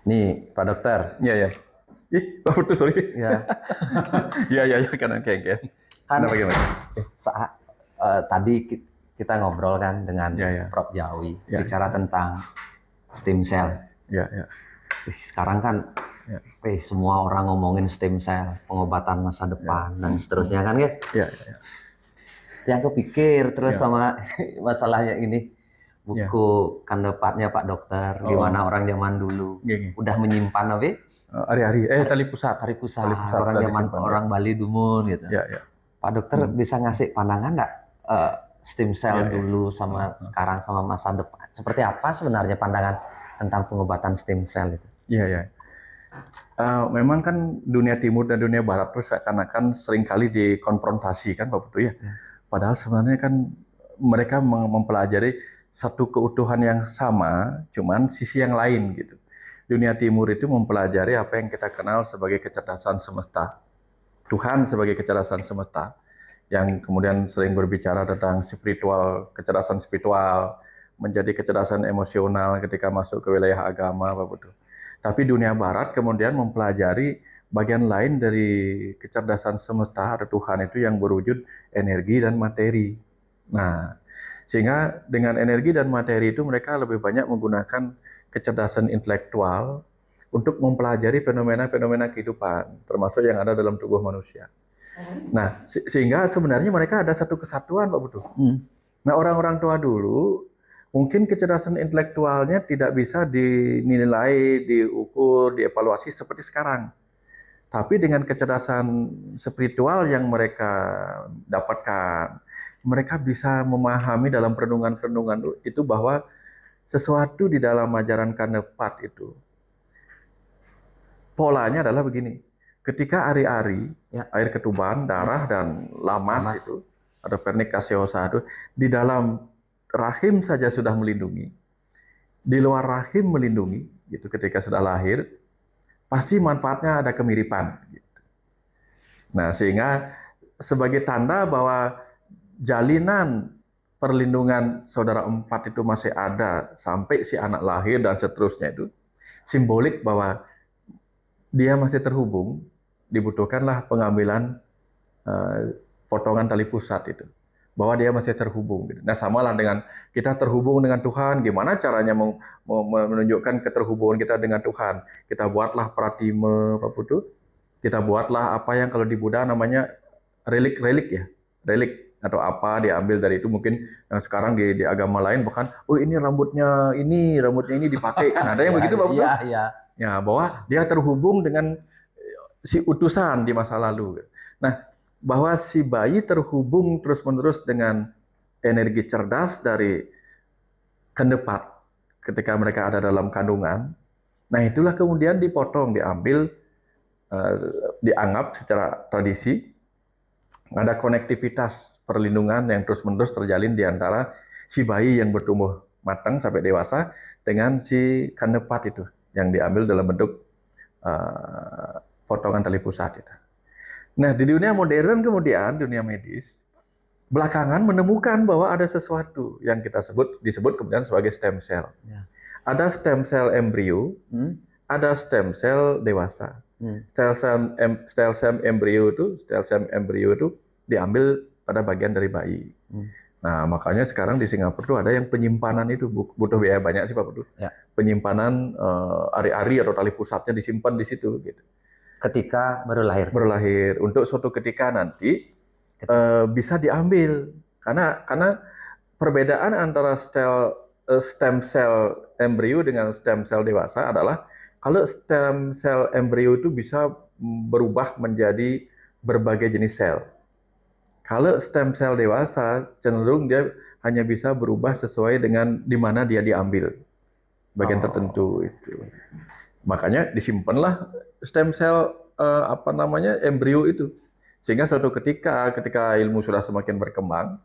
Nih, Pak Dokter. Iya, ya. Ih, Pak Putu, sorry. Ya, Iya, iya, iya, kanan kayak. kan Kenapa gimana? saat tadi kita ngobrol kan dengan Iya, iya. Prof. Jawi Iya, bicara tentang stem cell. iya, iya. Sekarang kan Iya, semua orang ngomongin stem cell, pengobatan masa depan dan seterusnya kan ya. iya, iya. Yang kepikir terus Iya, sama masalahnya ini iya. buku Kandepatnya Pak Dokter, Oh, gimana orang zaman dulu gini. udah menyimpan apa? Ari-ari, tali pusat. Tari pusat, Tali pusat orang sudah zaman disimpan, orang Bali Dumun gitu. ya. Iya, iya. Pak Dokter bisa ngasih pandangan nggak stem cell Iya, iya. dulu sama sekarang sama masa depan? Seperti apa sebenarnya pandangan tentang pengobatan stem cell itu? Iya, iya. Memang kan dunia timur dan dunia barat tuh seakan-akan seringkali dikonfrontasi kan Pak Putu ya. Padahal sebenarnya kan mereka mempelajari satu keutuhan yang sama, cuman sisi yang lain gitu. Dunia timur itu mempelajari apa yang kita kenal sebagai kecerdasan semesta. Tuhan sebagai kecerdasan semesta yang kemudian sering berbicara tentang spiritual, kecerdasan spiritual, menjadi kecerdasan emosional ketika masuk ke wilayah agama, Pak Putu. Tapi dunia barat kemudian mempelajari bagian lain dari kecerdasan semesta atau Tuhan itu yang berwujud energi dan materi. Nah, sehingga dengan energi dan materi itu mereka lebih banyak menggunakan kecerdasan intelektual untuk mempelajari fenomena-fenomena kehidupan, termasuk yang ada dalam tubuh manusia. Nah, sehingga sebenarnya mereka ada satu kesatuan, Pak Putu. Nah, orang-orang tua dulu mungkin kecerdasan intelektualnya tidak bisa dinilai, diukur, dievaluasi seperti sekarang. Tapi dengan kecerdasan spiritual yang mereka dapatkan, mereka bisa memahami dalam perenungan-perenungan itu bahwa sesuatu di dalam ajaran Kanepat itu polanya adalah begini. Ketika ari-ari, air ketuban, darah, dan lamas itu, atau vernik gaseosa itu, di dalam rahim saja sudah melindungi, di luar rahim melindungi, gitu ketika sudah lahir, pasti manfaatnya ada kemiripan. Gitu. Nah, sehingga sebagai tanda bahwa jalinan perlindungan saudara empat itu masih ada sampai si anak lahir dan seterusnya itu, simbolik bahwa dia masih terhubung, dibutuhkanlah pengambilan potongan tali pusat itu, bahwa dia masih terhubung. Gitu. Nah, samalah dengan kita terhubung dengan Tuhan, gimana caranya menunjukkan keterhubungan kita dengan Tuhan? Kita buatlah pratime, Pak Putu. Kita buatlah apa yang kalau di Buddha namanya relik-relik ya, relik atau apa diambil dari itu mungkin yang sekarang di agama lain bahkan, oh ini rambutnya ini dipakai kan ada yang begitu Pak Putu? Iya, iya. Ya, bahwa dia terhubung dengan si utusan di masa lalu. Nah, bahwa si bayi terhubung terus-menerus dengan energi cerdas dari Kendepat ketika mereka ada dalam kandungan. Nah, itulah kemudian dipotong, diambil, dianggap secara tradisi ada konektivitas perlindungan yang terus-menerus terjalin di antara si bayi yang bertumbuh matang sampai dewasa dengan si Kendepat itu yang diambil dalam bentuk potongan tali pusat itu. Nah, di dunia modern kemudian, dunia medis, belakangan menemukan bahwa ada sesuatu yang kita disebut kemudian sebagai stem cell. Ya. Ada stem cell embrio, ada stem cell dewasa. Stem cell embrio itu diambil pada bagian dari bayi. Nah, makanya sekarang di Singapura tuh ada yang penyimpanan itu butuh biaya banyak sih Pak Putu. Ya. Penyimpanan ari-ari atau tali pusatnya disimpan di situ gitu. Ketika baru lahir. Baru lahir untuk suatu ketika nanti bisa diambil karena perbedaan antara stem cell embrio dengan stem cell dewasa adalah kalau stem cell embrio itu bisa berubah menjadi berbagai jenis sel. Kalau stem cell dewasa cenderung dia hanya bisa berubah sesuai dengan di mana dia diambil bagian tertentu itu. Makanya disimpanlah stem cell embrio itu sehingga suatu ketika ilmu sudah semakin berkembang,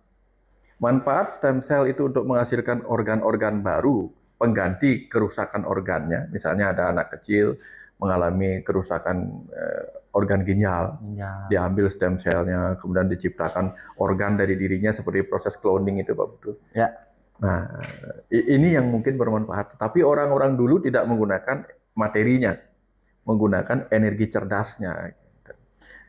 manfaat stem cell itu untuk menghasilkan organ-organ baru pengganti kerusakan organnya. Misalnya ada anak kecil mengalami kerusakan organ ginjal, diambil stem cell-nya, kemudian diciptakan organ dari dirinya seperti proses cloning itu Pak Putu. Ya. Nah, ini yang mungkin bermanfaat. Tapi orang-orang dulu tidak menggunakan materinya, menggunakan energi cerdasnya.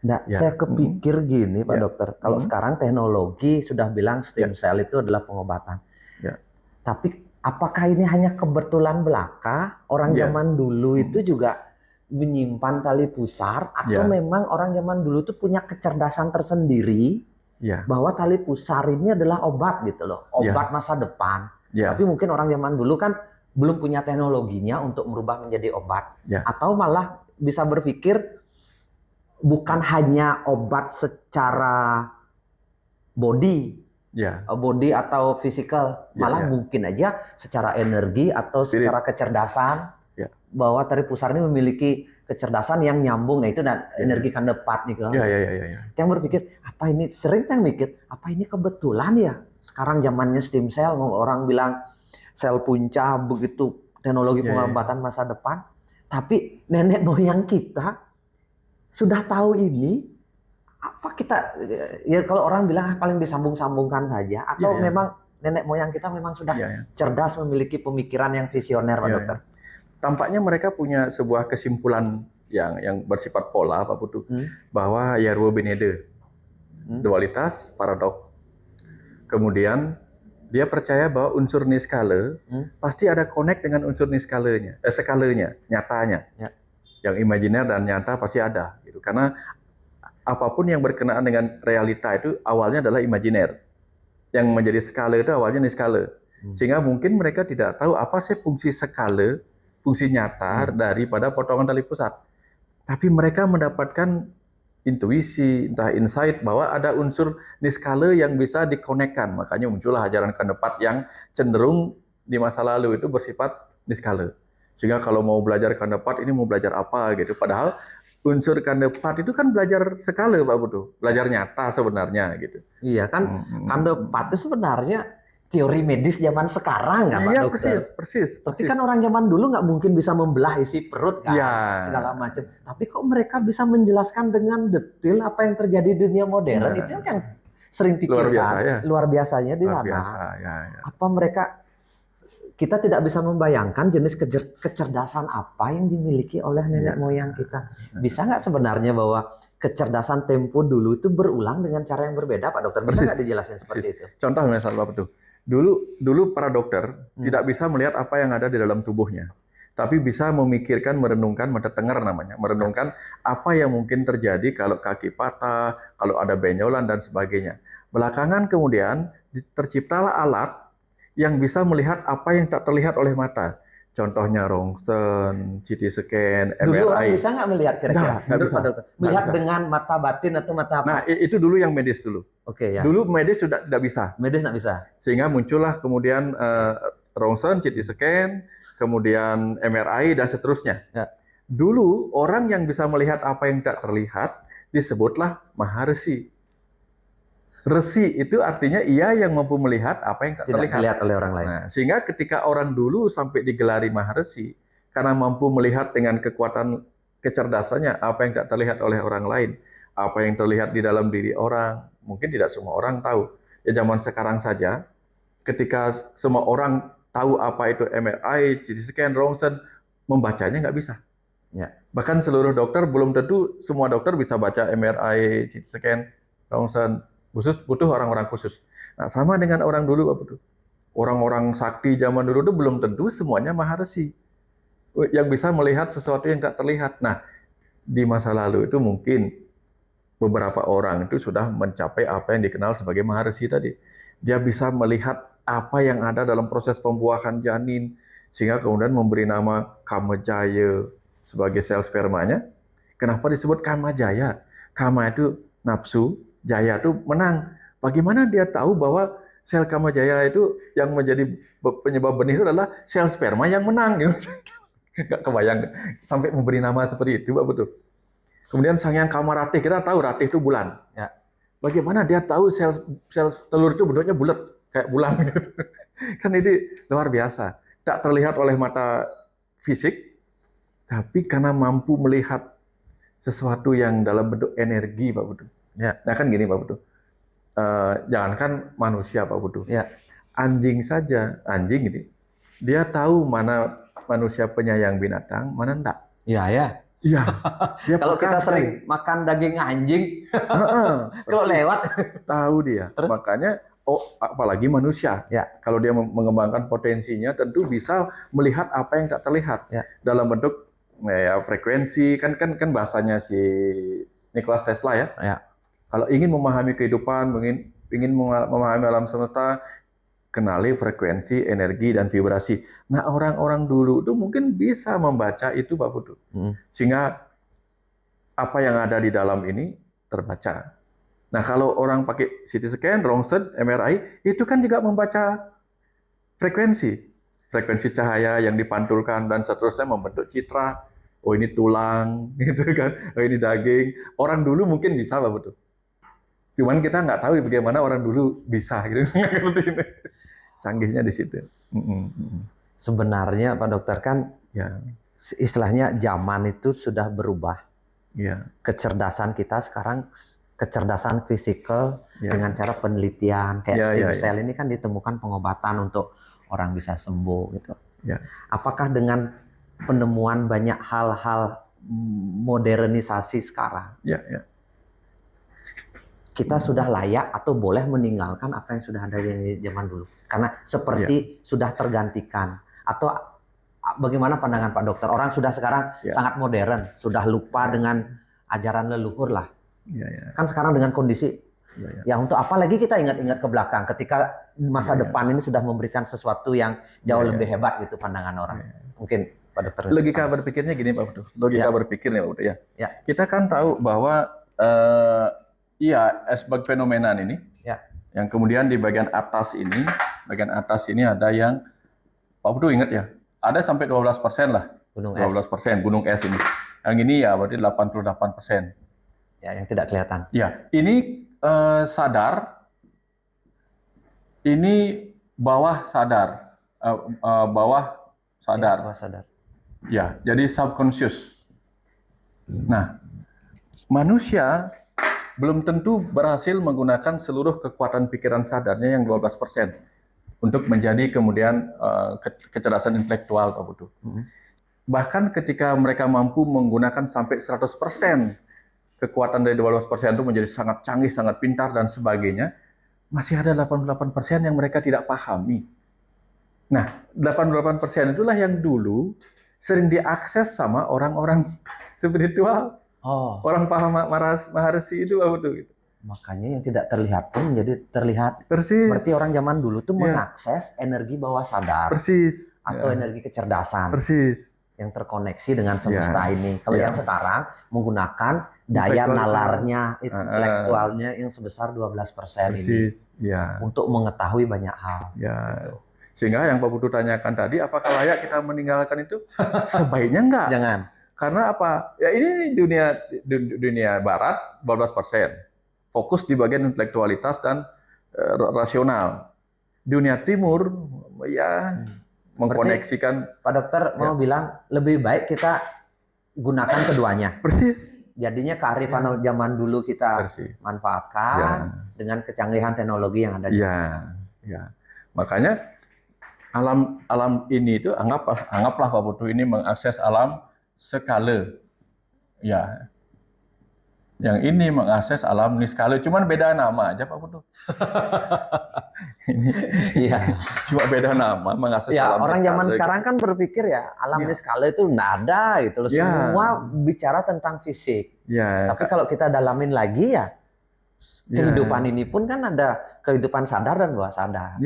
Nah, Ya. saya kepikir gini, Pak Ya. Dokter. Kalau sekarang teknologi sudah bilang stem cell itu adalah pengobatan. Ya. Tapi apakah ini hanya kebetulan belaka? Orang Ya. zaman dulu itu juga menyimpan tali pusar, atau Ya. memang orang zaman dulu itu punya kecerdasan tersendiri Ya. bahwa tali pusar ini adalah obat gitu loh, obat masa depan. Ya. Tapi mungkin orang zaman dulu kan belum punya teknologinya untuk merubah menjadi obat. Ya. Atau malah bisa berpikir bukan hanya obat secara body Ya. atau fisikal, Ya, malah ya. mungkin aja secara energi atau Spirit. secara kecerdasan, Ya. bahwa tali pusar ini memiliki kecerdasan yang nyambung. Nah itu dan Ya. energi kandepat nih kan. Ya. Yang berpikir apa ini, sering yang mikir apa ini kebetulan ya sekarang zamannya stem cell, orang bilang sel punca, begitu teknologi Ya. pengobatan masa depan. Tapi nenek moyang kita sudah tahu ini, apa kita ya kalau orang bilang paling disambung-sambungkan saja, atau Ya. memang nenek moyang kita memang sudah Ya. cerdas, memiliki pemikiran yang visioner, Pak Ya. Dokter. Tampaknya mereka punya sebuah kesimpulan yang bersifat pola, Pak Putu, bahwa Yarwo Benede, dualitas, paradok. Kemudian dia percaya bahwa unsur niskala pasti ada connect dengan unsur niskalanya, skalanya, nyatanya. Ya. Yang imajiner dan nyata pasti ada, gitu. Karena apapun yang berkenaan dengan realita itu awalnya adalah imajiner. Yang menjadi skala itu awalnya niskala. Sehingga mungkin mereka tidak tahu apa sih fungsi skala, fungsi nyata daripada potongan tali pusat. Tapi mereka mendapatkan intuisi, entah insight bahwa ada unsur niskala yang bisa dikonekkan. Makanya muncullah ajaran kandepat yang cenderung di masa lalu itu bersifat niskala. Sehingga kalau mau belajar kandepat ini mau belajar apa gitu. Padahal unsur kandepat itu kan belajar skala, Pak Putu, belajar nyata sebenarnya gitu. Iya kan, kandepat itu sebenarnya teori medis zaman sekarang nggak, Pak Iya, Dokter? persis. Tapi kan orang zaman dulu nggak mungkin bisa membelah isi perut kan, Ya. segala macam. Tapi kok mereka bisa menjelaskan dengan detail apa yang terjadi di dunia modern? Ya. Itu yang sering pikirkan. Luar biasa, ya. Luar biasanya di Luar sana. biasa, ya. Apa kita tidak bisa membayangkan jenis kecerdasan apa yang dimiliki oleh nenek moyang kita. Bisa nggak sebenarnya bahwa kecerdasan tempo dulu itu berulang dengan cara yang berbeda, Pak Dokter? Bisa nggak dijelasin seperti itu? Contoh misalnya, Pak Putu. Dulu para dokter tidak bisa melihat apa yang ada di dalam tubuhnya, tapi bisa memikirkan, merenungkan, mendengar namanya, merenungkan apa yang mungkin terjadi kalau kaki patah, kalau ada benjolan dan sebagainya. Belakangan kemudian terciptalah alat yang bisa melihat apa yang tak terlihat oleh mata. Contohnya rongsen, CT scan, MRI. Dulu orang bisa nggak melihat kira-kira? Nggak bisa. Melihat dengan mata batin atau mata apa? Nah, itu dulu yang medis dulu. Oke, ya. Dulu medis sudah tidak bisa. Medis nggak bisa. Sehingga muncullah kemudian rongsen, CT scan, kemudian MRI dan seterusnya. Ya. Dulu orang yang bisa melihat apa yang tak terlihat disebutlah maharesi. Resi itu artinya ia yang mampu melihat apa yang tak Tidak terlihat dilihat oleh orang lain. Nah, sehingga ketika orang dulu sampai digelari maharesi karena mampu melihat dengan kekuatan kecerdasannya apa yang tak terlihat oleh orang lain, apa yang terlihat di dalam diri orang, mungkin tidak semua orang tahu. Ya zaman sekarang saja, ketika semua orang tahu apa itu MRI, CT scan, rongsen, membacanya nggak bisa. Ya. Bahkan seluruh dokter belum tentu semua dokter bisa baca MRI, CT scan, rongsen. Khusus butuh orang-orang khusus. Nah, sama dengan orang dulu, Pak Putu. Orang-orang sakti zaman dulu itu belum tentu semuanya maharesi yang bisa melihat sesuatu yang tak terlihat. Nah, di masa lalu itu mungkin beberapa orang itu sudah mencapai apa yang dikenal sebagai maharesi tadi. Dia bisa melihat apa yang ada dalam proses pembuahan janin, sehingga kemudian memberi nama Kamajaya sebagai sel spermanya. Kenapa disebut Kamajaya? Kama itu nafsu, Jaya itu menang. Bagaimana dia tahu bahwa sel Kamajaya itu yang menjadi penyebab benih itu adalah sel sperma yang menang? Nggak kebayang sampai memberi nama seperti itu, Pak Betul. Kemudian sang yang Kamaratih, kita tahu ratih itu bulan. Ya. Bagaimana dia tahu sel telur itu bentuknya bulat kayak bulan gitu. Kan ini luar biasa. Tak terlihat oleh mata fisik, tapi karena mampu melihat sesuatu yang dalam bentuk energi, Pak Betul. Ya. Nah kan gini, Pak Putu. Jangankan manusia, Pak Putu. Ya. Anjing saja, anjing gitu. Dia tahu mana manusia penyayang binatang, mana enggak? Iya ya. Iya. Dia Kalau peka kita sekali. sering makan daging anjing, Heeh, kalau persis. lewat, Tahu dia. Terus? Makanya, apalagi manusia. Ya. Kalau dia mengembangkan potensinya, tentu bisa melihat apa yang tak terlihat Ya. dalam bentuk ya, frekuensi. Kan bahasanya si Nikola Tesla ya. Ya. Kalau ingin memahami kehidupan, ingin memahami alam semesta, kenali frekuensi, energi, dan vibrasi. Nah, orang-orang dulu itu mungkin bisa membaca itu, Pak Putu. Sehingga apa yang ada di dalam ini terbaca. Nah, kalau orang pakai CT scan, Röntgen, MRI, itu kan juga membaca frekuensi cahaya yang dipantulkan dan seterusnya membentuk citra. Oh, ini tulang, gitu kan? Oh, ini daging. Orang dulu mungkin bisa, Pak Putu. Cuman kita nggak tahu bagaimana orang dulu bisa, gitu. Canggihnya di situ. Sebenarnya Pak Dokter kan Ya. istilahnya zaman itu sudah berubah. Ya. Kecerdasan kita sekarang kecerdasan fisikal Ya. dengan cara penelitian kayak Ya, stem ya, cell ini kan ditemukan pengobatan untuk orang bisa sembuh gitu. Ya. Apakah dengan penemuan banyak hal-hal modernisasi sekarang, Ya, ya. kita sudah layak atau boleh meninggalkan apa yang sudah ada di zaman dulu? Karena seperti sudah tergantikan. Atau bagaimana pandangan Pak Dokter? Orang sudah sekarang sangat modern, sudah lupa dengan ajaran leluhur lah. Kan sekarang dengan kondisi, ya untuk apa lagi kita ingat-ingat ke belakang ketika masa depan ini sudah memberikan sesuatu yang jauh lebih hebat gitu pandangan orang. Mungkin Pak Dokter. Logika berpikirnya gini Pak Putu. Logika berpikirnya Pak Putu ya. Kita kan tahu bahwa esbag fenomenon ini, yang kemudian di bagian atas ini ada yang, Pak Putu ingat ya, ada sampai 12% lah. Gunung 12% gunung es ini. Yang ini ya berarti 88%. Ya, yang tidak kelihatan. Ya, ini sadar, ini bawah sadar, bawah sadar. Ya, bawah sadar. Ya, jadi subconscious. Nah, manusia belum tentu berhasil menggunakan seluruh kekuatan pikiran sadarnya yang 12% untuk menjadi kemudian kecerdasan intelektual, Pak Putu. Bahkan ketika mereka mampu menggunakan sampai 100% kekuatan dari 12% itu menjadi sangat canggih, sangat pintar, dan sebagainya, masih ada 88% yang mereka tidak pahami. Nah, 88% itulah yang dulu sering diakses sama orang-orang spiritual. Orang paham Maharshi itu, Pak Putu. Makanya yang tidak terlihat pun menjadi terlihat. Persis. Berarti orang zaman dulu tuh mengakses energi bawah sadar. Persis. Atau energi kecerdasan. Persis. Yang terkoneksi dengan semesta ini. Kalau yang sekarang menggunakan daya nalarnya, intelektualnya yang sebesar 12% ini. Untuk mengetahui banyak hal. Gitu. Sehingga yang Pak Putu tanyakan tadi, apakah layak kita meninggalkan itu? Sebaiknya enggak. Jangan. Karena apa? Ya ini dunia barat 12%. Fokus di bagian intelektualitas dan rasional. Dunia timur ya mengkoneksikan. Pak Dokter mau bilang lebih baik kita gunakan keduanya. Persis. Jadinya kearifan zaman dulu kita manfaatkan dengan kecanggihan teknologi yang ada di sekarang. Makanya alam ini itu anggaplah Pak Putu ini mengakses alam skala. Ya. Yang ini mengakses alam niskala, cuman beda nama aja Pak Putu. Iya. Cuma beda nama mengakses ya, alam orang niskala. Zaman sekarang kan berpikir ya alam niskala itu nggak ada gitu loh. Semua bicara tentang fisik. Tapi kalau kita dalamin lagi ya kehidupan ini pun kan ada kehidupan sadar dan bawah sadar.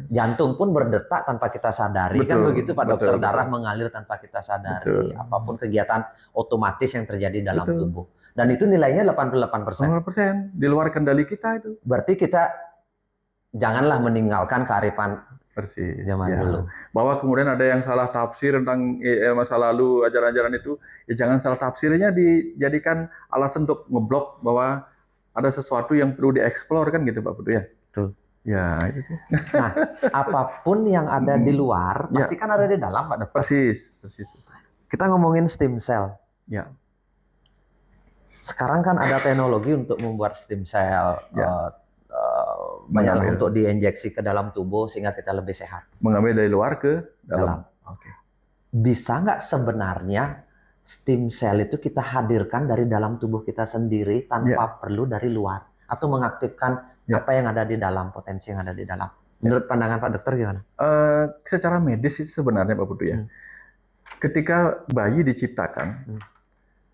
Jantung pun berdetak tanpa kita sadari. Kan begitu Pak Dokter, darah mengalir tanpa kita sadari. Apapun kegiatan otomatis yang terjadi dalam tubuh. Dan itu nilainya 88%. 88%. Di luar kendali kita itu. Berarti kita janganlah meninggalkan kearifan zaman dulu. Bahwa kemudian ada yang salah tafsir tentang masa lalu, ajaran-ajaran itu, ya jangan salah tafsirnya dijadikan alasan untuk ngeblok bahwa ada sesuatu yang perlu dieksplor kan gitu Pak Putu ya. Betul. Ya itu. Nah, apapun yang ada di luar pasti kan ada di dalam Pak Dokter. Persis. Kita ngomongin stem cell. Ya. Sekarang kan ada teknologi untuk membuat stem cell banyak untuk diinjeksi ke dalam tubuh sehingga kita lebih sehat. Mengambil dari luar ke dalam. Oke. bisa nggak sebenarnya stem cell itu kita hadirkan dari dalam tubuh kita sendiri tanpa perlu dari luar atau mengaktifkan apa yang ada di dalam, potensi yang ada di dalam. Menurut pandangan Pak Dokter gimana? Secara medis itu sebenarnya Pak Putu ya, ketika bayi diciptakan,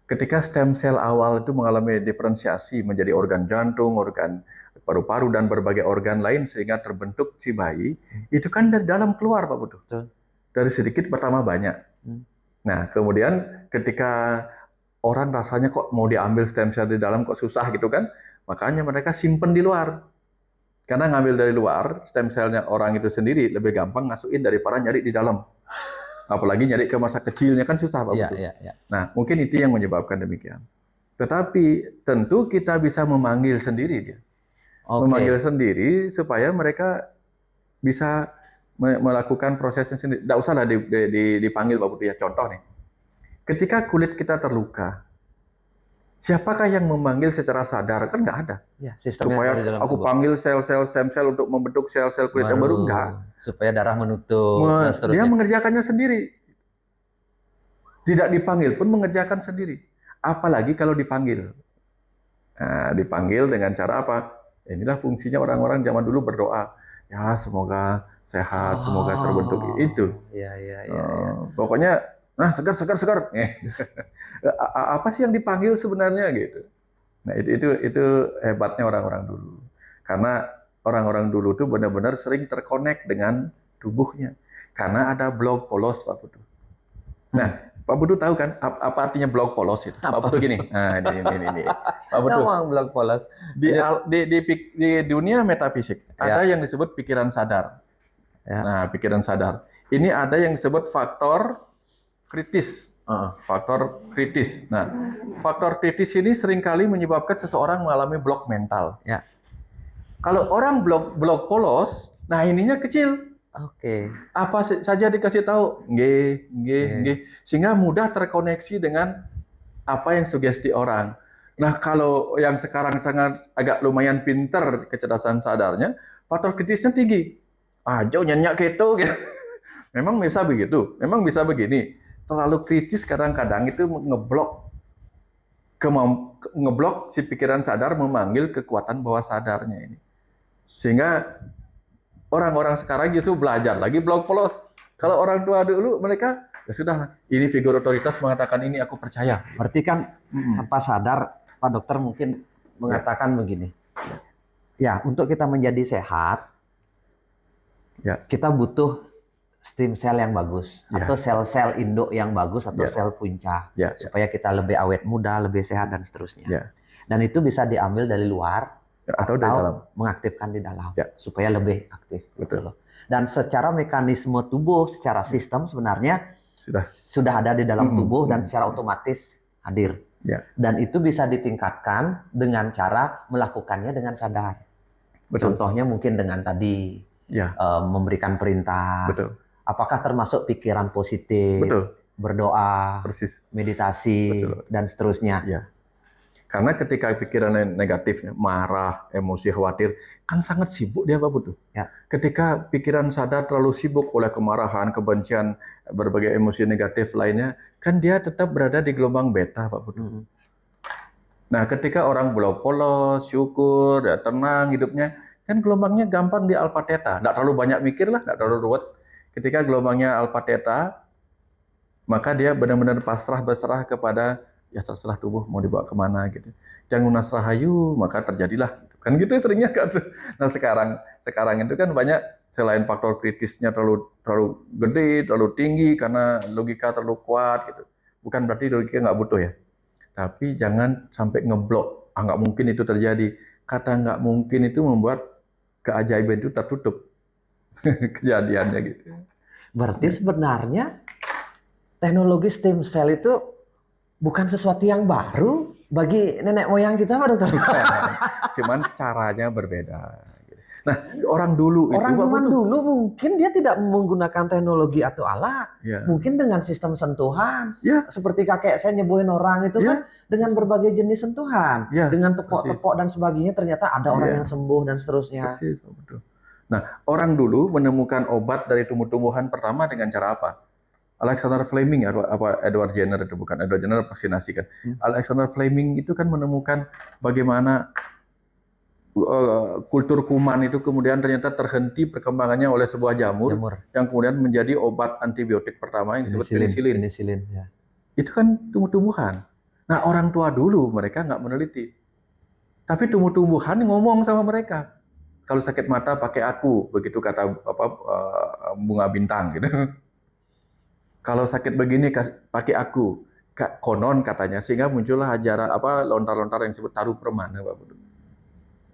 ketika stem cell awal itu mengalami diferensiasi menjadi organ jantung, organ paru-paru dan berbagai organ lain sehingga terbentuk si bayi, itu kan dari dalam keluar Pak Putu. Dari sedikit pertama banyak. Nah, kemudian ketika orang rasanya kok mau diambil stem cell di dalam kok susah gitu kan, makanya mereka simpen di luar. Karena ngambil dari luar, stem cell-nya orang itu sendiri lebih gampang ngasuhin daripada nyari di dalam. Apalagi nyari ke masa kecilnya kan susah Pak Putu. Nah, mungkin itu yang menyebabkan demikian. Tetapi tentu kita bisa memanggil sendiri dia. Memanggil sendiri supaya mereka bisa melakukan prosesnya sendiri. Tidak usahlah dipanggil Pak Putu ya. Contoh nih, ketika kulit kita terluka, siapakah yang memanggil secara sadar? Kan nggak ada. Supaya aku panggil sel-sel stem cell untuk membentuk sel-sel kulit yang baru, enggak. Supaya darah menutup dan seterusnya. Dia mengerjakannya sendiri. Tidak dipanggil pun mengerjakan sendiri. Apalagi kalau dipanggil. Nah, dipanggil dengan cara apa? Inilah fungsinya orang-orang zaman dulu berdoa. Ya, semoga sehat, semoga terbentuk itu. Pokoknya, nah segar. Apa sih yang dipanggil sebenarnya gitu? Nah itu hebatnya orang-orang dulu. Karena orang-orang dulu tuh benar-benar sering terkonek dengan tubuhnya. Karena ada blok polos Pak Putu. Nah, Pak Putu tahu kan apa artinya blok polos itu? Pak Putu gini. Nah, ini. Pak Putu. Blok polos. Di dunia metafisik ada yang disebut pikiran sadar. Nah, pikiran sadar. Ini ada yang disebut faktor kritis. Faktor kritis. Nah, faktor kritis ini seringkali menyebabkan seseorang mengalami blok mental. Kalau orang blok polos, nah ininya kecil. Apa saja dikasih tahu, nggih. Sehingga mudah terkoneksi dengan apa yang sugesti orang. Nah, kalau yang sekarang sangat agak lumayan pinter kecerdasan sadarnya, faktor kritisnya tinggi. Jauh nyenyak gitu. Memang bisa begitu, memang bisa begini. Terlalu kritis kadang-kadang itu ngeblok si pikiran sadar memanggil kekuatan bawah sadarnya ini. Sehingga orang-orang sekarang justru belajar lagi blok polos. Kalau orang tua dulu mereka ya sudah, ini figur otoritas mengatakan ini aku percaya. Berarti kan tanpa sadar Pak Dokter mungkin mengatakan begini. Ya, untuk kita menjadi sehat, kita butuh stem cell yang bagus atau sel-sel induk yang bagus atau sel punca supaya kita lebih awet muda, lebih sehat dan seterusnya. Dan itu bisa diambil dari luar atau dari dalam. Mengaktifkan di dalam supaya lebih aktif. Betul. Dan secara mekanisme tubuh, secara sistem sebenarnya sudah ada di dalam tubuh dan secara otomatis hadir. Dan itu bisa ditingkatkan dengan cara melakukannya dengan sadar. Contohnya mungkin dengan tadi memberikan perintah. Apakah termasuk pikiran positif, berdoa, meditasi, dan seterusnya. Karena ketika pikiran negatif, marah, emosi, khawatir, kan sangat sibuk dia Pak Putu. Ketika pikiran sadar terlalu sibuk oleh kemarahan, kebencian, berbagai emosi negatif lainnya, kan dia tetap berada di gelombang beta Pak Putu. Nah, ketika orang blok polos, syukur, tenang hidupnya, kan gelombangnya gampang di alpha theta. Nggak terlalu banyak mikir lah, nggak terlalu ruwet. Ketika gelombangnya alpha theta, maka dia benar-benar pasrah berserah kepada ya terserah tubuh mau dibawa kemana gitu. Jangan lunas rahayu, maka terjadilah. Kan gitu seringnya kan. Nah sekarang itu kan banyak selain faktor kritisnya terlalu gede, terlalu tinggi karena logika terlalu kuat gitu. Bukan berarti logika nggak butuh ya. Tapi jangan sampai ngeblok. Nggak mungkin itu terjadi. Kata nggak mungkin itu membuat keajaiban itu tertutup. Kejadiannya gitu. Berarti sebenarnya teknologi stem cell itu bukan sesuatu yang baru bagi nenek moyang kita Pak Dokter. Cuman caranya berbeda. Nah, orang dulu zaman dulu mungkin dia tidak menggunakan teknologi atau alat. Mungkin dengan sistem sentuhan. Seperti kakek saya nyembuhin orang itu kan dengan berbagai jenis sentuhan. Dengan tepok-tepok dan sebagainya ternyata ada orang yang sembuh dan seterusnya. Persis, betul. Nah, orang dulu menemukan obat dari tumbuh-tumbuhan pertama dengan cara apa? Alexander Fleming ya, apa Edward Jenner itu, bukan Edward Jenner vaksinasi kan. Alexander Fleming itu kan menemukan bagaimana kultur kuman itu kemudian ternyata terhenti perkembangannya oleh sebuah jamur yang kemudian menjadi obat antibiotik pertama yang disebut penisilin. Penisilin, ya. Itu kan tumbuh-tumbuhan. Nah, orang tua dulu mereka nggak meneliti. Tapi tumbuh-tumbuhan ngomong sama mereka. Kalau sakit mata pakai aku, begitu kata bunga bintang gitu. Kalau sakit begini pakai aku. Konon katanya, sehingga muncullah ajaran lontar-lontar yang disebut taruh permana, Pak Putu.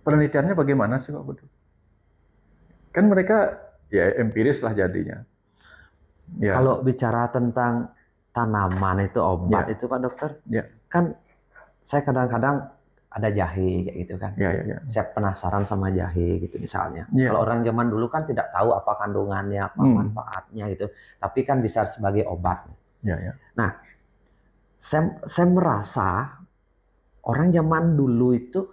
Penelitiannya bagaimana sih, Pak Putu? Kan mereka ya empiris lah jadinya. Ya. Kalau bicara tentang tanaman itu obat itu Pak Dokter, kan saya kadang-kadang ada jahe kayak gitu kan. Saya penasaran sama jahe gitu misalnya. Kalau orang zaman dulu kan tidak tahu apa kandungannya, apa manfaatnya gitu. Tapi kan bisa sebagai obat. Nah, saya merasa orang zaman dulu itu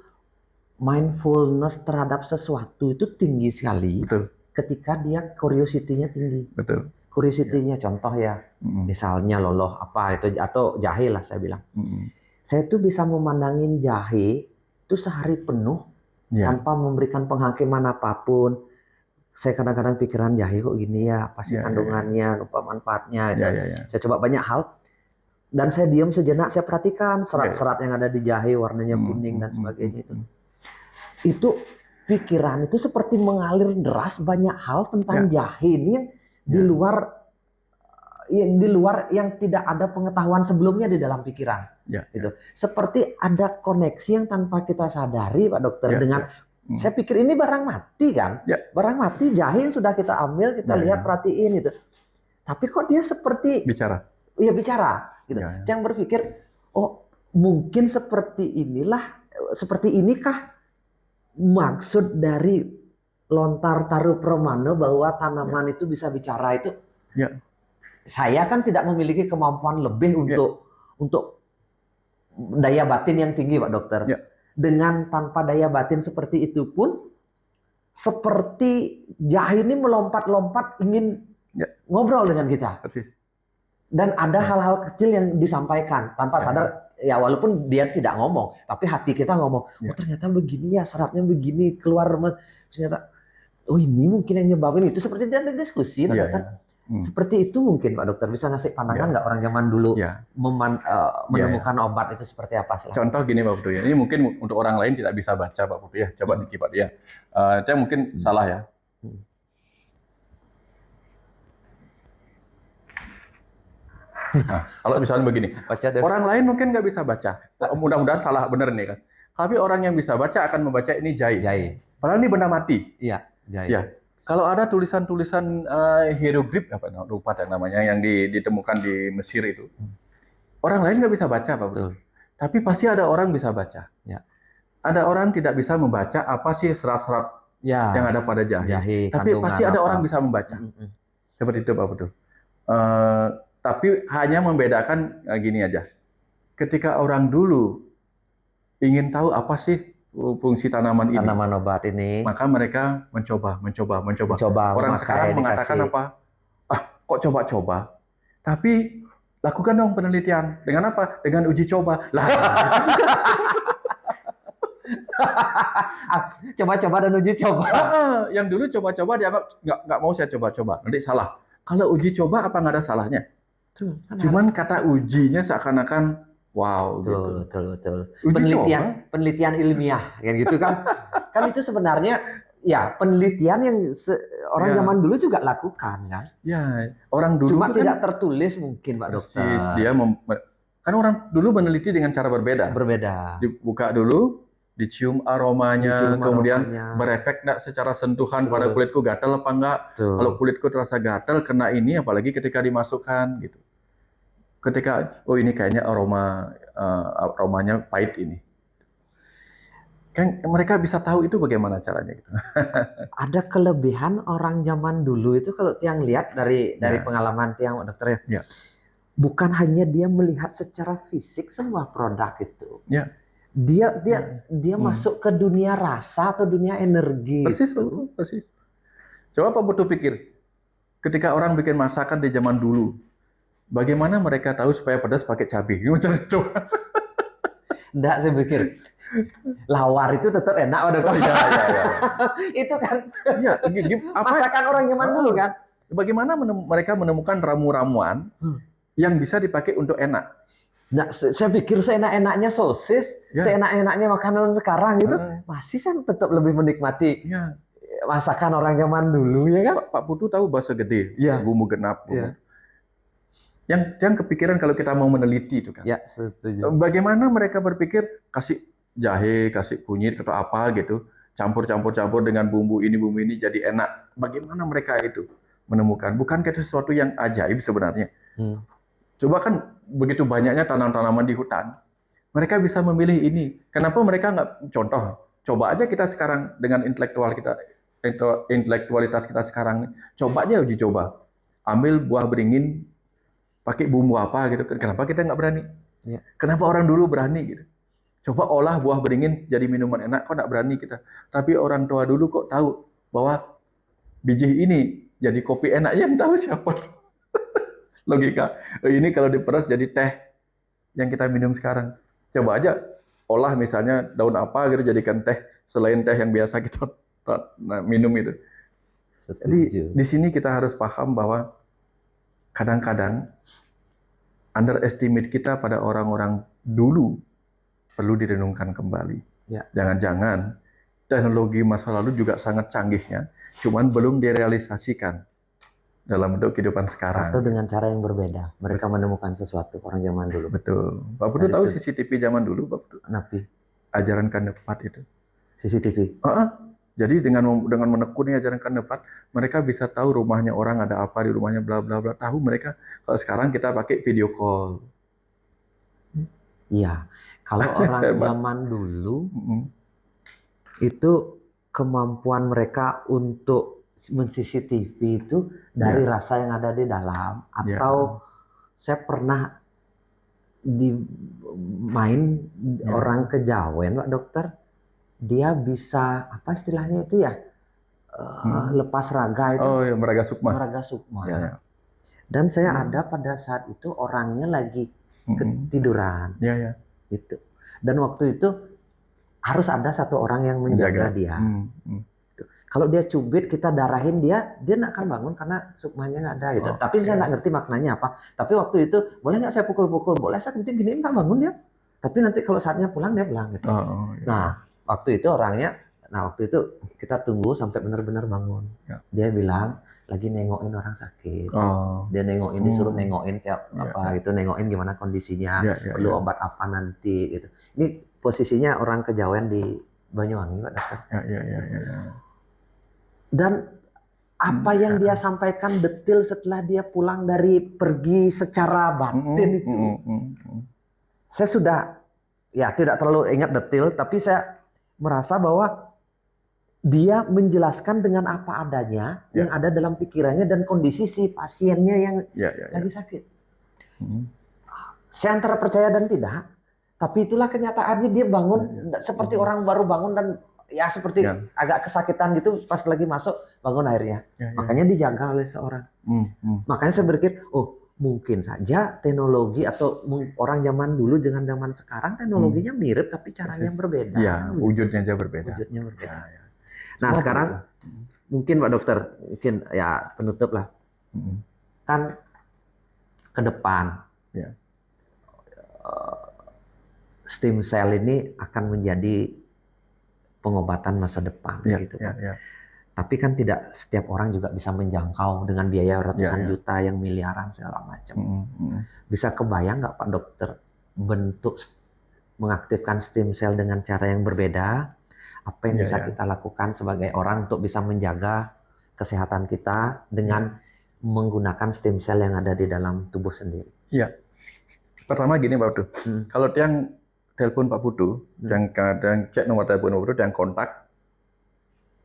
mindfulness terhadap sesuatu itu tinggi sekali. Betul. Ketika dia curiosity-nya tinggi. Betul. Curiosity-nya contoh ya, misalnya loloh apa itu atau jahe lah saya bilang. Saya tuh bisa memandangin jahe itu sehari penuh tanpa memberikan penghakiman apapun. Saya kadang-kadang pikiran jahe kok gini ya, apa sih kandungannya, apa manfaatnya. Saya coba banyak hal dan saya diam sejenak, saya perhatikan serat-serat yang ada di jahe, warnanya kuning dan sebagainya itu. Itu pikiran itu seperti mengalir deras banyak hal tentang jahe ini yang di luar yang tidak ada pengetahuan sebelumnya di dalam pikiran. Gitu. Seperti ada koneksi yang tanpa kita sadari, Pak Dokter, dengan saya pikir ini barang mati kan, barang mati jahe yang sudah kita ambil, kita lihat perhatiin itu. Tapi kok dia seperti bicara, gitu. Yang berpikir, oh mungkin seperti inikah maksud dari lontar taruh pramana bahwa tanaman itu bisa bicara itu. Saya kan tidak memiliki kemampuan lebih untuk daya batin yang tinggi, Pak Dokter. Dengan tanpa daya batin seperti itu pun, seperti jahe ini melompat-lompat ingin ngobrol dengan kita. Dan ada hal-hal kecil yang disampaikan tanpa sadar. Ya walaupun dia tidak ngomong, tapi hati kita ngomong. Oh ternyata begini ya, seratnya begini keluar. Ternyata, oh ini mungkin yang nyebabin itu. Seperti dia ada diskusi, kan? Seperti itu mungkin Pak Dokter. Bisa ngasih pandangan nggak orang zaman dulu menemukan obat itu seperti apa? Silahkan. Contoh gini Pak Putu ya. Ini mungkin untuk orang lain tidak bisa baca Pak Putu ya. Coba dikipat ya. Itu mungkin salah ya. Nah, kalau misalnya begini, orang lain mungkin nggak bisa baca. Mudah-mudahan salah benar nih kan. Tapi orang yang bisa baca akan membaca ini jahe. Padahal ini benda mati. Iya, jahe. Kalau ada tulisan-tulisan hieroglif apa lupa namanya yang ditemukan di Mesir itu, orang lain nggak bisa baca Pak Bro. Tapi pasti ada orang bisa baca. Ada orang tidak bisa membaca apa sih serat-serat yang ada pada jahe. Tapi pasti ada orang bisa membaca. Seperti itu Pak Bro. Tapi hanya membedakan gini aja. Ketika orang dulu ingin tahu apa sih fungsi tanaman obat ini, maka mereka mencoba. Orang sekarang mengatakan apa? Kok coba-coba? Tapi lakukan dong penelitian. Dengan apa? Dengan uji coba. Coba-coba dan uji coba. Yang dulu coba-coba dianggap nggak mau saya coba-coba. Nanti salah. Kalau uji coba apa nggak ada salahnya? Cuman kata ujinya seakan-akan wow betul. Penelitian ilmiah kayak gitu kan. Kan itu sebenarnya ya penelitian yang orang zaman dulu juga lakukan kan. Ya, orang dulu cuma tidak tertulis mungkin Pak Dokter. Dia kan orang dulu meneliti dengan cara berbeda. Dibuka dulu, dicium aromanya, kemudian berefek nggak secara sentuhan pada kulitku, gatal apa enggak. Kalau kulitku terasa gatal kena ini, apalagi ketika dimasukkan gitu. Ketika ini kayaknya aromanya pahit ini. Kan mereka bisa tahu itu bagaimana caranya gitu. Ada kelebihan orang zaman dulu itu kalau Tiang lihat dari pengalaman Tiang Dokter ya. Bukan hanya dia melihat secara fisik semua produk itu. Dia masuk ke dunia rasa atau dunia energi. Persis. Coba Pak Putu pikir, ketika orang bikin masakan di zaman dulu, Bagaimana mereka tahu supaya pedas pakai cabai? Gimana coba? Enggak, saya pikir lawar itu tetap enak Pak Dokter. Oh iya, iya, iya. Itu kan Iya, apa? masakan orang zaman dulu kan. Bagaimana mereka menemukan ramu-ramuan yang bisa dipakai untuk enak? Nah, saya pikir seenak-enaknya sosis, Ya. seenak-enaknya makanan sekarang itu masih saya tetap lebih menikmati Ya. masakan orang zaman dulu ya kan. Pak Putu tahu bahasa gede, Iya. bumbu genap. Iya. Yang kepikiran kalau kita mau meneliti itu kan. Ya, setuju. Bagaimana mereka berpikir kasih jahe, kasih kunyit atau apa gitu, campur dengan bumbu ini jadi enak. Bagaimana mereka itu menemukan? Bukankah itu sesuatu yang ajaib sebenarnya? Coba kan begitu banyaknya tanam-tanaman di hutan, mereka bisa memilih ini. Kenapa mereka nggak contoh? Coba aja kita sekarang dengan intelektualitas kita sekarang, coba aja uji coba. Ambil buah beringin, pakai bumbu apa gitu. Kenapa kita nggak berani? Ya. Kenapa orang dulu berani gitu? Coba olah buah beringin jadi minuman enak, kok nggak berani kita? Tapi orang tua dulu kok tahu bahwa biji ini jadi kopi enak, yang tahu siapa? Logika. Ini kalau diperas jadi teh yang kita minum sekarang. Coba aja olah misalnya daun apa gitu jadikan teh selain teh yang biasa kita minum itu. Jadi di sini kita harus paham bahwa kadang-kadang underestimate kita pada orang-orang dulu perlu direnungkan kembali. Ya. Jangan-jangan teknologi masa lalu juga sangat canggihnya, cuman belum direalisasikan dalam bentuk kehidupan sekarang. Atau dengan cara yang berbeda. Mereka menemukan sesuatu orang zaman dulu. Betul. Pak Putu tahu CCTV zaman dulu, Pak Putu? Napi. Ajaran Kandepat itu. CCTV. Jadi dengan menekuni ajaran Kandepat, mereka bisa tahu rumahnya orang ada apa di rumahnya, bla bla bla. Tahu mereka. Kalau sekarang kita pakai video call. Iya. Kalau orang zaman dulu itu kemampuan mereka untuk men-CCTV itu dari rasa yang ada di dalam, atau saya pernah main orang kejawen Pak Dokter, dia bisa apa istilahnya itu ya, lepas raga itu. Oh ya, meraga sukma. Meraga sukma. Ya. Dan saya ada pada saat itu orangnya lagi ketiduran. Ya. Itu. Dan waktu itu harus ada satu orang yang menjaga dia. Kalau dia cubit, kita darahin dia nggak akan bangun karena sukmanya nggak ada gitu. Tapi saya nggak ngerti maknanya apa. Tapi waktu itu, boleh nggak saya pukul-pukul? Boleh, saya gini nggak bangun dia. Tapi nanti kalau saatnya pulang, dia pulang gitu. Nah, waktu itu kita tunggu sampai benar-benar bangun. Ya. Dia bilang, lagi nengokin orang sakit. Dia nengokin, disuruh nengokin tiap gitu, nengokin gimana kondisinya, perlu obat apa nanti gitu. Ini posisinya orang kejawen di Banyuwangi, Pak Dokter. Ya. Dan apa yang dia sampaikan detail setelah dia pulang dari pergi secara batin itu, saya sudah tidak terlalu ingat detail, tapi saya merasa bahwa dia menjelaskan dengan apa adanya yang ada dalam pikirannya dan kondisi si pasiennya yang lagi sakit. Saya antara percaya dan tidak, tapi itulah kenyataannya. Dia bangun seperti orang baru bangun dan seperti agak kesakitan gitu, pas lagi masuk bangun akhirnya. Makanya dijaga oleh seorang. Makanya saya berpikir, mungkin saja teknologi atau orang zaman dulu dengan zaman sekarang teknologinya mirip tapi caranya berbeda. Wujudnya aja berbeda. Nah sekarang mungkin Pak Dokter, mungkin penutup lah. Kan ke depan stem cell ini akan menjadi pengobatan masa depan gitu kan. Tapi kan tidak setiap orang juga bisa menjangkau dengan biaya ratusan juta yang miliaran segala macam. Bisa kebayang nggak Pak Dokter bentuk mengaktifkan stem cell dengan cara yang berbeda? Apa yang bisa kita lakukan sebagai orang untuk bisa menjaga kesehatan kita dengan menggunakan stem cell yang ada di dalam tubuh sendiri? Iya. Pertama gini Pak Putu, kalau yang telepon Pak Putu, yang cek nomor telepon Pak Putu, yang kontak,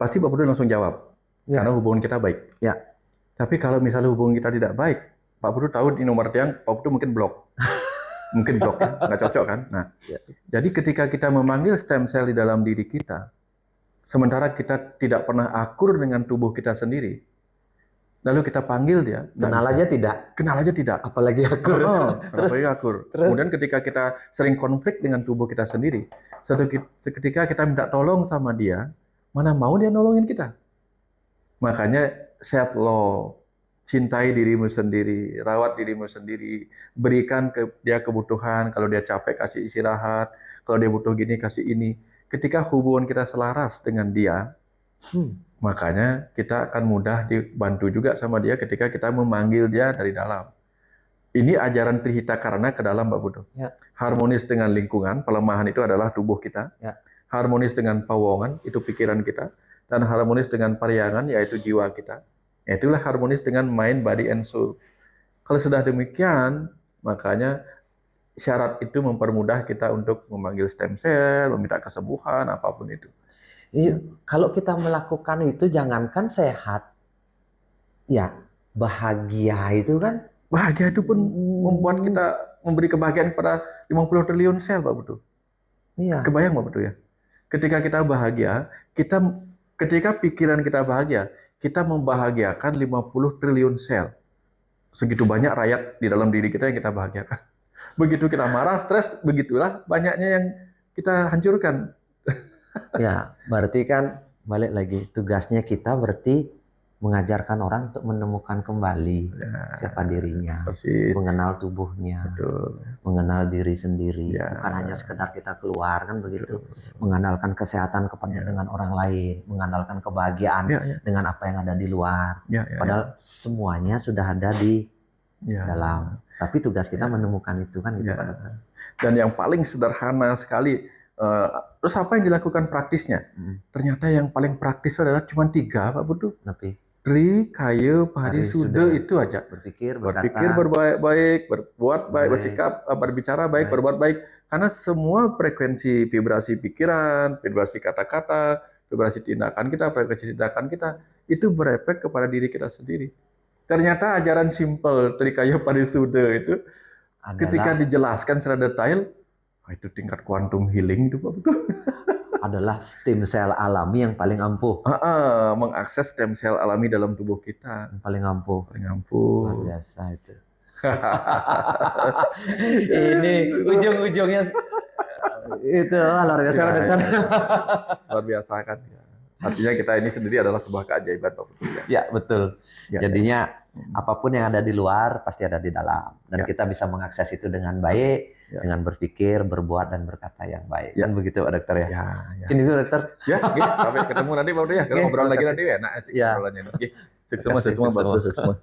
pasti Pak Putu langsung jawab, karena hubungan kita baik. Tapi kalau misalnya hubungan kita tidak baik, Pak Putu tahu di nomor yang Pak Putu mungkin blok. Mungkin blok, nggak cocok kan? Nah, jadi ketika kita memanggil stem cell di dalam diri kita, sementara kita tidak pernah akur dengan tubuh kita sendiri, lalu kita panggil dia, nggak Kenal bisa. aja tidak, Kenal aja tidak. apalagi akur. Terus akur. Kemudian ketika kita sering konflik dengan tubuh kita sendiri, ketika kita minta tolong sama dia, mana mau dia nolongin kita. Makanya self love, cintai dirimu sendiri, rawat dirimu sendiri, berikan dia kebutuhan. Kalau dia capek kasih istirahat, kalau dia butuh gini kasih ini. Ketika hubungan kita selaras dengan dia, makanya kita akan mudah dibantu juga sama dia ketika kita memanggil dia dari dalam. Ini ajaran Trihita Karna ke dalam, Mbak Putu. Ya. Harmonis dengan lingkungan, pelemahan itu adalah tubuh kita. Ya. Harmonis dengan pawongan, itu pikiran kita. Dan harmonis dengan pariangan, yaitu jiwa kita. Itulah harmonis dengan mind, body, and soul. Kalau sudah demikian, makanya syarat itu mempermudah kita untuk memanggil stem cell, meminta kesembuhan, apapun itu. Iya, kalau kita melakukan itu jangankan sehat, ya bahagia itu kan. Bahagia itu pun membuat kita memberi kebahagiaan kepada 50 triliun sel, Pak Putu. Iya. Kebayang, Pak Putu ya? Ketika kita bahagia, ketika pikiran kita bahagia, kita membahagiakan 50 triliun sel. Segitu banyak rakyat di dalam diri kita yang kita bahagiakan. Begitu kita marah, stres, begitulah banyaknya yang kita hancurkan. Ya, berarti kan balik lagi tugasnya kita berarti mengajarkan orang untuk menemukan kembali siapa dirinya, Persis. mengenal tubuhnya, Betul. mengenal diri sendiri, Ya. bukan hanya sekedar kita keluar kan begitu, mengenalkan kesehatan kepada dengan orang lain, mengenalkan kebahagiaan dengan apa yang ada di luar. Padahal semuanya sudah ada di dalam. Tapi tugas kita menemukan itu kan gitu Pak Dokter. Dan yang paling sederhana sekali, terus apa yang dilakukan praktisnya? Ternyata yang paling praktis adalah cuma 3, Pak Putu. Tapi Tri, Kaya, Parisuda itu aja. Berpikir, berbaik-baik, berbuat baik, bersikap, berbicara baik, berbuat baik. Karena semua frekuensi vibrasi pikiran, vibrasi kata-kata, vibrasi tindakan kita, frekuensi tindakan kita, itu berefek kepada diri kita sendiri. Ternyata ajaran simple Tri, Kaya, Parisuda itu ketika dijelaskan secara detail, itu tingkat quantum healing itu Pak Betul. Adalah stem sel alami yang paling ampuh. Mengakses stem sel alami dalam tubuh kita. Yang paling ampuh. Paling ampuh. Luar biasa itu. Ini ujung-ujungnya itu luar biasa Dokter. Luar biasa kan. Artinya kita ini sendiri adalah sebuah keajaiban Pak Betul. Ya betul. Jadinya apapun yang ada di luar pasti ada di dalam. Dan kita bisa mengakses itu dengan baik. Dengan berpikir, berbuat, dan berkata yang baik. Kan begitu Pak Dokter ya? Mungkin itu Dokter. Ya, sampai ketemu nanti Pak Dokter ya. Kita ngobrol lagi nanti enak sih ngobrolannya. Sukses semua.